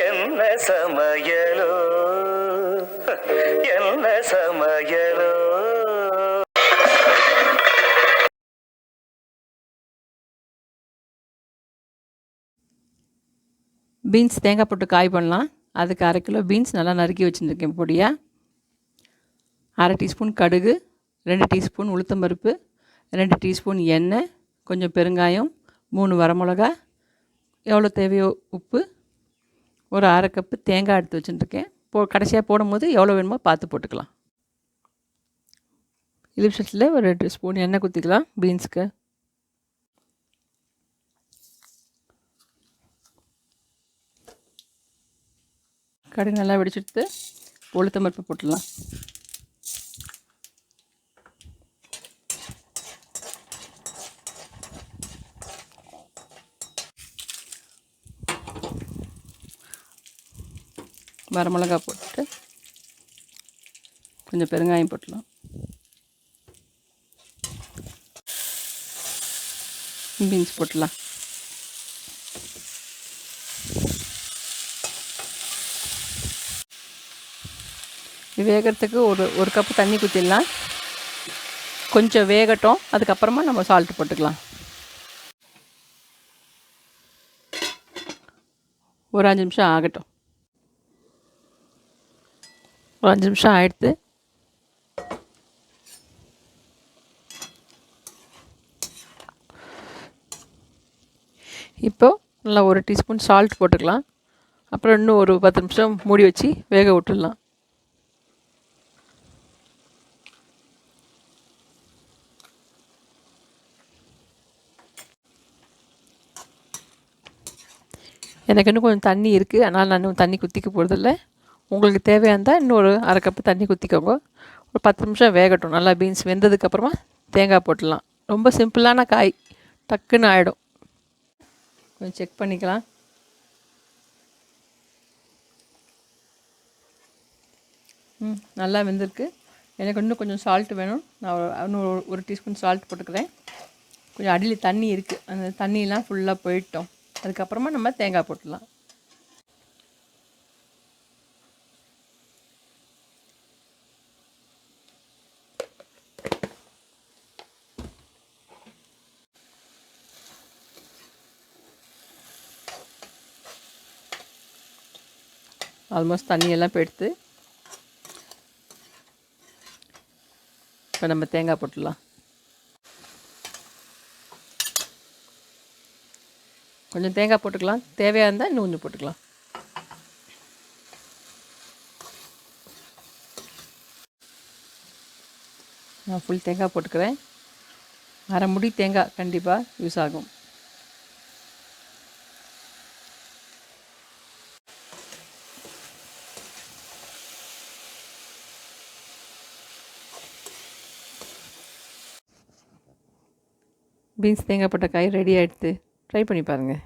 என்ன சமையலோ என்ன சமையலோ. பீன்ஸ் தேங்காய் போட்டு காய் பண்ணலாம். அதுக்கு 1/2 கிலோ பீன்ஸ் நல்லா நறுக்கி வச்சுருக்கேன் பொடியாக. 1/2 டீஸ்பூன் கடுகு, 2 டீஸ்பூன் உளுத்தம்பருப்பு, 2 டீஸ்பூன் எண்ணெய், கொஞ்சம் பெருங்காயம், 3 வரமிளகா, எவ்வளோ தேவையோ உப்பு, ஒரு 1/2 கப்பு தேங்காய் எடுத்து வச்சுட்டுருக்கேன். கடைசியாக போடும்போது எவ்வளோ வேணுமோ பார்த்து போட்டுக்கலாம். இலிப்சத்தில் ஒரு 2 ஸ்பூன் எண்ணெய் ஊற்றிக்கலாம் பீன்ஸுக்கு. கடுகு நல்லா வெடிச்செடுத்து உளுத்தம்பருப்பு போட்டுடலாம். வரமிளகா போட்டு கொஞ்சம் பெருங்காயம் போட்டுடலாம். பீன்ஸ் போட்டுடலாம். வேகிறதுக்கு ஒரு கப்பு தண்ணி ஊற்றிடலாம். கொஞ்சம் வேகட்டும், அதுக்கப்புறமா நம்ம சால்ட்டு போட்டுக்கலாம். ஒரு 5 நிமிஷம் ஆகட்டும். ஒரு 5 நிமிஷம் ஆகிடுது. இப்போது நல்லா 1 டீஸ்பூன் சால்ட் போட்டுக்கலாம். அப்புறம் இன்னும் ஒரு 10 நிமிஷம் மூடி வச்சு வேக விட்டுடலாம். எனக்கு இன்னும் கொஞ்சம் தண்ணி இருக்குது, அதனால் நான் இன்னும் தண்ணி குத்திக்க போகிறதில்ல. உங்களுக்கு தேவையாக இருந்தால் இன்னும் ஒரு 1/2 கப்பு தண்ணி குத்திக்கோங்க. ஒரு 10 நிமிஷம் வேகட்டும். நல்லா பீன்ஸ் வெந்ததுக்கப்புறமா தேங்காய் போட்டுடலாம். ரொம்ப சிம்பிளான காய், டக்குன்னு ஆகிடும். கொஞ்சம் செக் பண்ணிக்கலாம். நல்லா வெந்திருக்கு. எனக்கு இன்னும் கொஞ்சம் சால்ட் வேணும். நான் இன்னும் ஒரு டீஸ்பூன் சால்ட் போட்டுக்கிறேன். கொஞ்சம் அடியில் தண்ணி இருக்குது, அந்த தண்ணியெலாம் ஃபுல்லாக போயிட்டோம். அதுக்கப்புறமா நம்ம தேங்காய் போட்டுடலாம். ஆல்மோஸ்ட் தண்ணியெல்லாம் போயிடுத்து. இப்போ நம்ம தேங்காய் போட்டுடலாம். கொஞ்சம் தேங்காய் போட்டுக்கலாம், தேவையாக இருந்தால் இன்னும் கொஞ்சம் போட்டுக்கலாம். நான் ஃபுல் தேங்காய் போட்டுக்கிறேன். 1/2 முடி தேங்காய் கண்டிப்பாக யூஸ் ஆகும். பீன்ஸ் தேங்காய் போட்ட காய் ரெடி ஆகிடுது. ட்ரை பண்ணி பாருங்கள்.